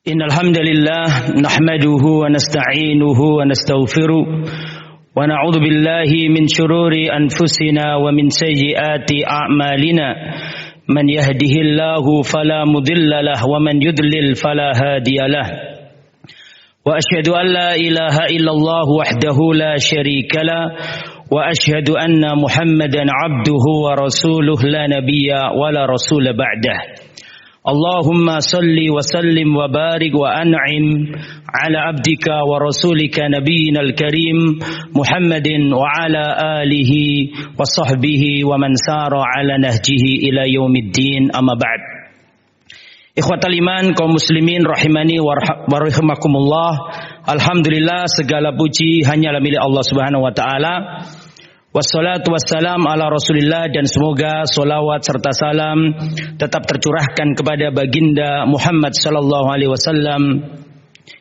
Innal hamdalillah nahmaduhu wa nasta'inuhu wa nastaghfiruh wa na'udzu billahi min shururi anfusina wa min sayyiati a'malina man yahdihillahu fala mudilla lahu wa man yudlil fala hadiyalah wa asyhadu an la ilaha illallah wahdahu la syarika lah wa asyhadu anna Muhammadan abduhu wa rasuluh la nabiyya wa la rasula ba'dah. Allahumma salli wa sallim wa barik wa an'im ala abdika wa rasulika nabiyyina al-karim Muhammadin wa ala alihi wa sahbihi wa man sara ala nahjihi ila yaumiddin, amma ba'd. Ikhwatal iman kaum muslimin rahimani wa rahimakumullah. Alhamdulillah, segala puji hanyalah milik Allah Subhanahu wa taala. Wassalatu wassalam ala Rasulillah, dan semoga solawat serta salam tetap tercurahkan kepada baginda Muhammad sallallahu alaihi wasallam,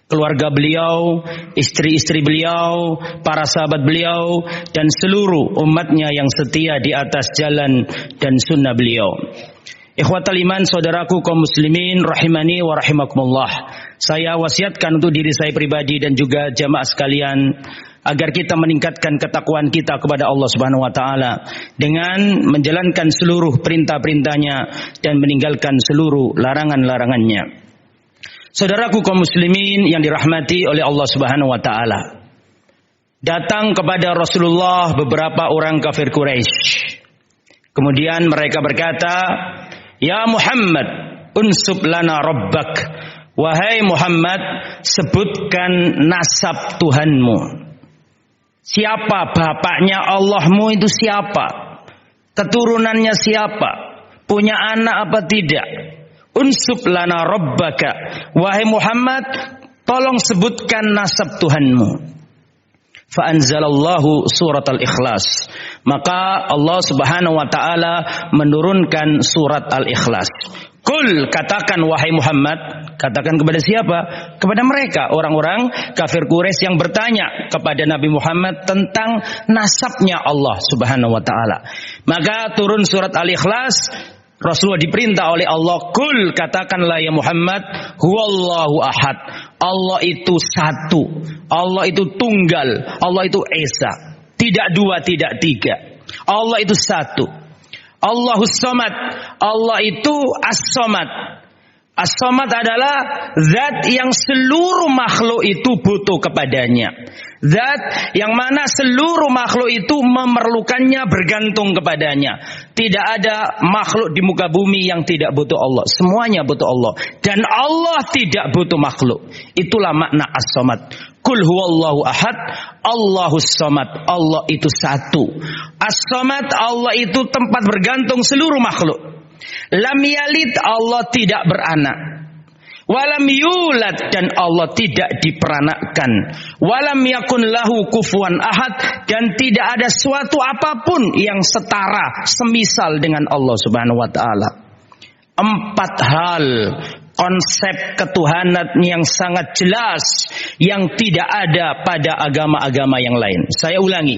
keluarga beliau, istri-istri beliau, para sahabat beliau, dan seluruh umatnya yang setia di atas jalan dan sunnah beliau. Ikhwatal iman, saudaraku kaum muslimin rahimani wa rahimakumullah. Saya wasiatkan untuk diri saya pribadi dan juga jamaah sekalian agar kita meningkatkan ketakwaan kita kepada Allah Subhanahu wa taala dengan menjalankan seluruh perintah-perintahnya dan meninggalkan seluruh larangan-larangannya. Saudaraku kaum muslimin yang dirahmati oleh Allah Subhanahu wa taala. Datang kepada Rasulullah beberapa orang kafir Quraisy. Kemudian mereka berkata, "Ya Muhammad, unsub lana rabbak." Wahai Muhammad, sebutkan nasab Tuhanmu. Siapa bapaknya Allahmu itu siapa? Keturunannya siapa? Punya anak apa tidak? Unsub lana rabbaka. Wahai Muhammad, tolong sebutkan nasab Tuhanmu. Fa'anzalallahu surat al-ikhlas. Maka Allah Subhanahu wa ta'ala menurunkan surat al-ikhlas. Kul, katakan wahai Muhammad. Katakan kepada siapa? Kepada mereka, orang-orang kafir Quraisy yang bertanya kepada Nabi Muhammad tentang nasabnya Allah Subhanahu wa taala. Maka turun surat Al-Ikhlas. Rasulullah diperintah oleh Allah, kul, katakanlah ya Muhammad, huwallahu ahad. Allah itu satu. Allah itu tunggal. Allah itu esa. Tidak dua, tidak tiga. Allah itu satu. Allahus Samad. Allah itu As-Samad. As-Samad adalah zat yang seluruh makhluk itu butuh kepadanya. Zat yang mana seluruh makhluk itu memerlukannya, bergantung kepadanya. Tidak ada makhluk di muka bumi yang tidak butuh Allah. Semuanya butuh Allah. Dan Allah tidak butuh makhluk. Itulah makna As-Samad. Kul huwallahu ahad, Allahus Samad. Allah itu satu. As-Samad, Allah itu tempat bergantung seluruh makhluk. Lam yalid, Allah tidak beranak. Walam yulad, dan Allah tidak diperanakkan. Walam yakun lahu kufuwan ahad, dan tidak ada suatu apapun yang setara, semisal dengan Allah Subhanahu wa taala. 4 hal konsep ketuhanan yang sangat jelas yang tidak ada pada agama-agama yang lain. Saya ulangi.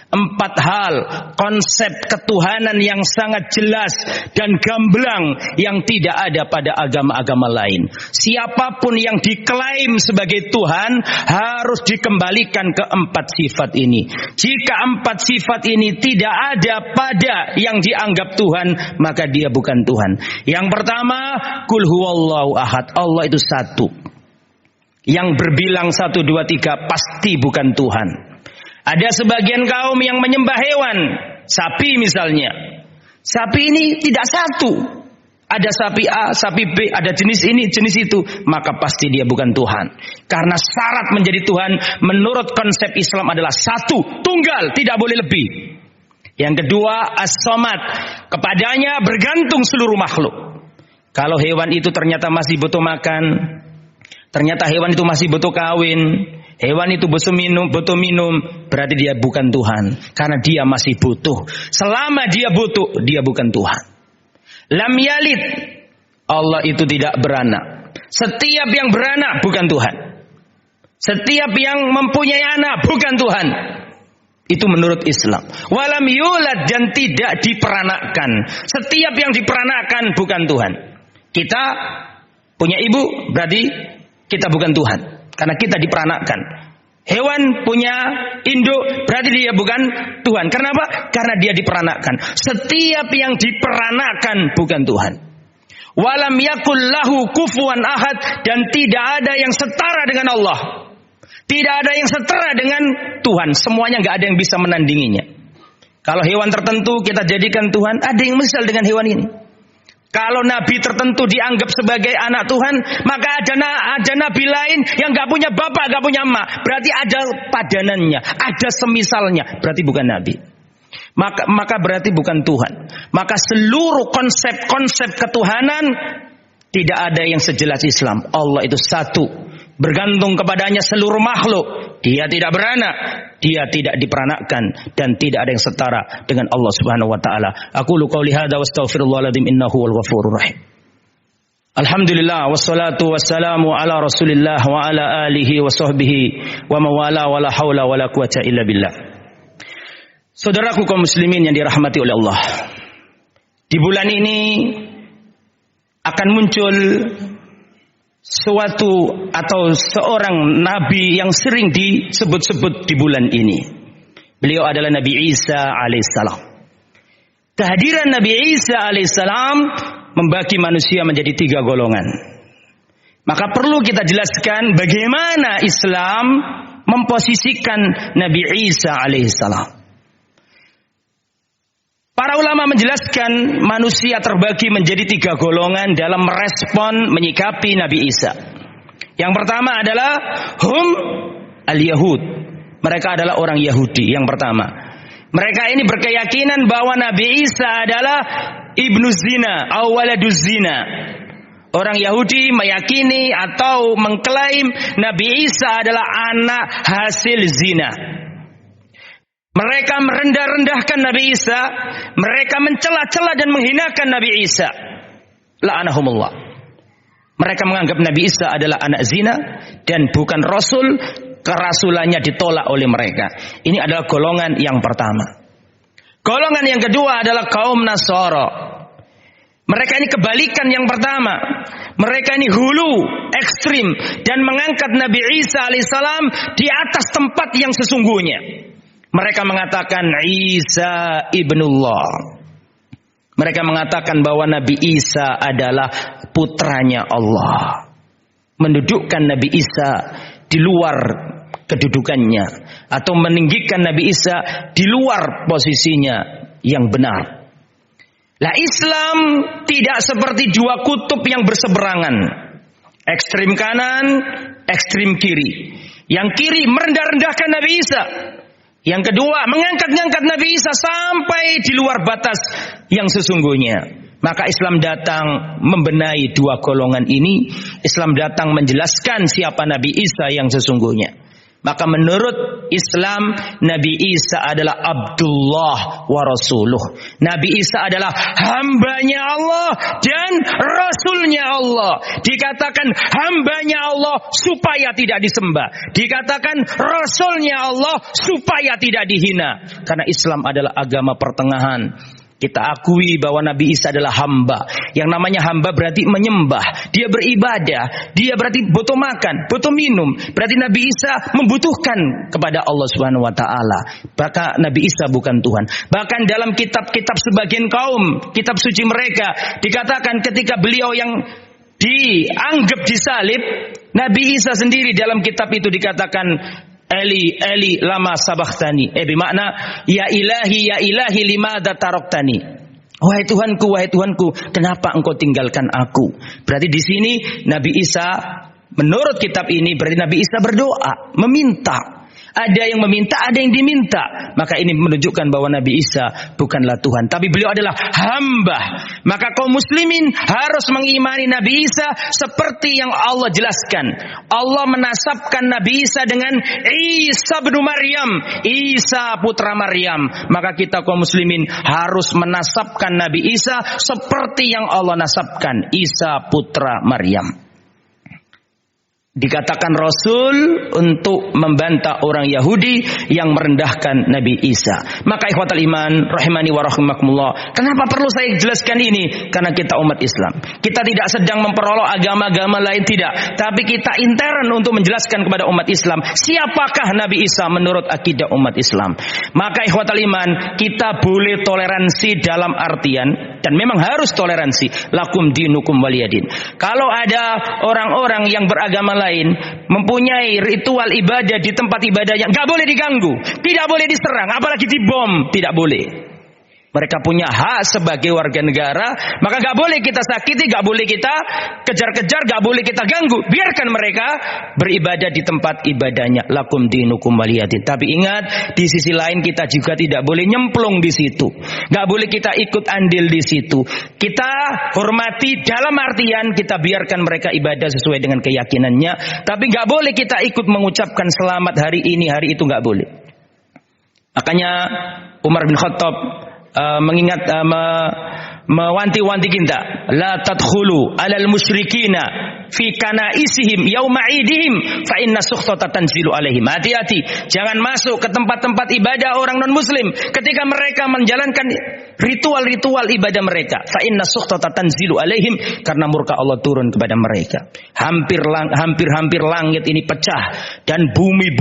4 hal konsep ketuhanan yang sangat jelas dan gamblang yang tidak ada pada agama-agama lain. Siapapun yang diklaim sebagai Tuhan harus dikembalikan ke 4 sifat ini. Jika 4 sifat ini tidak ada pada yang dianggap Tuhan, maka dia bukan Tuhan. Yang pertama, kul huwallahu ahad. Allah itu satu. Yang berbilang 1, 2, 3 pasti bukan Tuhan. Ada sebagian kaum yang menyembah hewan, sapi misalnya. Sapi ini tidak satu. Ada sapi A, sapi B, ada jenis ini, jenis itu. Maka pasti dia bukan Tuhan. Karena syarat menjadi Tuhan menurut konsep Islam adalah satu, tunggal, tidak boleh lebih. Yang kedua, As-Samad. Kepadanya bergantung seluruh makhluk. Kalau hewan itu ternyata masih butuh makan, ternyata hewan itu masih butuh kawin, hewan itu butuh minum, berarti dia bukan Tuhan. Karena dia masih butuh. Selama dia butuh, dia bukan Tuhan. Lam yalid, Allah itu tidak beranak. Setiap yang beranak bukan Tuhan. Setiap yang mempunyai anak bukan Tuhan. Itu menurut Islam. Walam yulad, dan tidak diperanakkan. Setiap yang diperanakkan bukan Tuhan. Kita punya ibu, berarti kita bukan Tuhan. Karena kita diperanakkan. Hewan punya induk, berarti dia bukan Tuhan. Kenapa? Karena dia diperanakkan. Setiap yang diperanakkan bukan Tuhan. Walam yakul lahu kufuwan ahad, dan tidak ada yang setara dengan Allah. Tidak ada yang setara dengan Tuhan. Semuanya nggak ada yang bisa menandinginya. Kalau hewan tertentu kita jadikan Tuhan, ada yang misal dengan hewan ini. Kalau nabi tertentu dianggap sebagai anak Tuhan, maka ada nabi lain yang nggak punya bapak, nggak punya emak. Berarti ada padanannya, ada semisalnya. Berarti bukan nabi. Maka berarti bukan Tuhan. Maka seluruh konsep-konsep ketuhanan tidak ada yang sejelas Islam. Allah itu satu, bergantung kepadanya seluruh makhluk. Dia tidak beranak, dia tidak diperanakkan, dan tidak ada yang setara dengan Allah Subhanahu wa taala. Aqulu qouli hadza wastaghfirullahaladzim innahu wal ghafurur rahim. Alhamdulillah wassalatu wassalamu ala Rasulillah wa ala alihi wa sahbihi wa mawala wala haula wala quwata illa billah. Saudaraku kaum muslimin yang dirahmati oleh Allah. Di bulan ini akan muncul suatu atau seorang nabi yang sering disebut-sebut di bulan ini. Beliau adalah Nabi Isa alaihissalam. Kehadiran Nabi Isa alaihissalam membagi manusia menjadi 3 golongan. Maka perlu kita jelaskan bagaimana Islam memposisikan Nabi Isa alaihissalam. Para ulama menjelaskan manusia terbagi menjadi 3 golongan dalam merespon menyikapi Nabi Isa. Yang pertama adalah hum al-Yahud. Mereka adalah orang Yahudi yang pertama. Mereka ini berkeyakinan bahwa Nabi Isa adalah ibnu zina atau waladuz zina. Orang Yahudi meyakini atau mengklaim Nabi Isa adalah anak hasil zina. Mereka merendah-rendahkan Nabi Isa, mereka mencela-cela dan menghinakan Nabi Isa. La'anahumullah. Mereka menganggap Nabi Isa adalah anak zina dan bukan rasul, kerasulannya ditolak oleh mereka. Ini adalah golongan yang pertama. Golongan yang kedua adalah kaum Nasara. Mereka ini kebalikan yang pertama. Mereka ini hulu, ekstrim, dan mengangkat Nabi Isa alaihissalam di atas tempat yang sesungguhnya. Mereka mengatakan Isa ibnullah. Mereka mengatakan bahwa Nabi Isa adalah putranya Allah. Mendudukkan Nabi Isa di luar kedudukannya, atau meninggikan Nabi Isa di luar posisinya yang benar. Lah Islam tidak seperti 2 kutub yang berseberangan. Ekstrim kanan, ekstrim kiri. Yang kiri merendah-rendahkan Nabi Isa. Yang kedua, mengangkat-ngangkat Nabi Isa sampai di luar batas yang sesungguhnya. Maka Islam datang membenahi 2 golongan ini. Islam datang menjelaskan siapa Nabi Isa yang sesungguhnya. Maka menurut Islam, Nabi Isa adalah Abdullah wa Rasuluh. Nabi Isa adalah hambanya Allah dan Rasulnya Allah. Dikatakan hambanya Allah supaya tidak disembah. Dikatakan Rasulnya Allah supaya tidak dihina. Karena Islam adalah agama pertengahan. Kita akui bahwa Nabi Isa adalah hamba. Yang namanya hamba berarti menyembah. Dia beribadah. Dia berarti butuh makan, butuh minum. Berarti Nabi Isa membutuhkan kepada Allah Subhanahu wa taala. Maka Nabi Isa bukan Tuhan. Bahkan dalam kitab-kitab sebagian kaum, kitab suci mereka, dikatakan ketika beliau yang dianggap disalib, Nabi Isa sendiri dalam kitab itu dikatakan Eli, Eli, lama sabakhtani. Bermakna, ya ilahi limada taroktani. Wahai Tuhanku, kenapa engkau tinggalkan aku? Berarti di sini Nabi Isa, menurut kitab ini, berarti Nabi Isa berdoa, meminta. Ada yang meminta, ada yang diminta. Maka ini menunjukkan bahwa Nabi Isa bukanlah Tuhan, tapi beliau adalah hamba. Maka kaum muslimin harus mengimani Nabi Isa seperti yang Allah jelaskan. Allah menasabkan Nabi Isa dengan Isa bin Maryam, Isa putra Maryam. Maka kita kaum muslimin harus menasabkan Nabi Isa seperti yang Allah nasabkan, Isa putra Maryam. dikatakan Rasul untuk membantah orang Yahudi yang merendahkan Nabi Isa. Maka ikhwatal iman rahimani wa rahimakumullah, kenapa perlu saya jelaskan ini? Karena kita umat Islam. Kita tidak sedang memperolok agama-agama lain, tidak, tapi kita intern untuk menjelaskan kepada umat Islam siapakah Nabi Isa menurut akidah umat Islam. Maka ikhwatal iman, kita boleh toleransi dalam artian, dan memang harus toleransi, lakum dinukum waliyadin. Kalau ada orang-orang yang beragama lain mempunyai ritual ibadah di tempat ibadah yang nggak boleh diganggu, tidak boleh diserang, apalagi dibom, tidak boleh. Mereka punya hak sebagai warga negara, maka nggak boleh kita sakiti, nggak boleh kita kejar-kejar, nggak boleh kita ganggu. Biarkan mereka beribadah di tempat ibadahnya. Lakum dinukum waliyadin. Tapi ingat, di sisi lain kita juga tidak boleh nyemplung di situ. Nggak boleh kita ikut andil di situ. Kita hormati dalam artian kita biarkan mereka ibadah sesuai dengan keyakinannya. Tapi nggak boleh kita ikut mengucapkan selamat hari ini, hari itu, nggak boleh. Makanya Umar bin Khattab mewanti-wanti kita, la tadkhulu alal musyrikina fi kanaisihim yauma idihim fa inna sukhtata tanzilu alaihim. Hati-hati, jangan masuk ke tempat-tempat ibadah orang non-muslim ketika mereka menjalankan ritual-ritual ibadah mereka. Fa inna sukhtata tanzilu alaihim, karena murka Allah turun kepada mereka. Hampir langit ini pecah dan bumi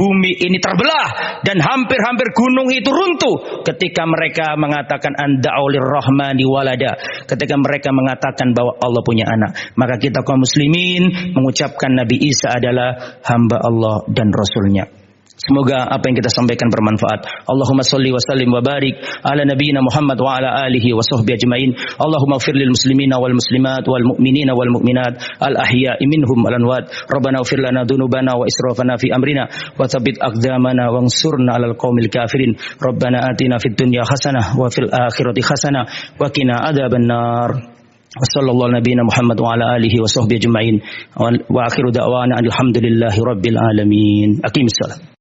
ini terbelah dan hampir gunung itu runtuh ketika mereka mengatakan anda'ulir rahmani walada, ketika mereka mengatakan bahwa Allah punya anak. Maka kita kaum muslimin mengucapkan Nabi Isa adalah hamba Allah dan Rasulnya. Semoga apa yang kita sampaikan bermanfaat. Allahumma sholli wa sallim wa barik ala nabiyyina Muhammad wa ala alihi wa sahbihi ajmain. Allahumma ighfir lil muslimina wal muslimat wal mu'minina wal mu'minat al ahya'i minhum wal amwat. Rabbana ighfir lana dhunubana wa israfana fi amrina wa tsabbit aqdamana wansurna 'alal qaumil kafirin. Rabbana atina fid dunya hasanah wa fil akhirati hasanah wa qina adzaban nar. Wassallallahu nabiyana Muhammad wa ala alihi wa sahbihi ajmain. Wa akhiru da'wana alhamdulillahi rabbil alamin. Aqimissalam.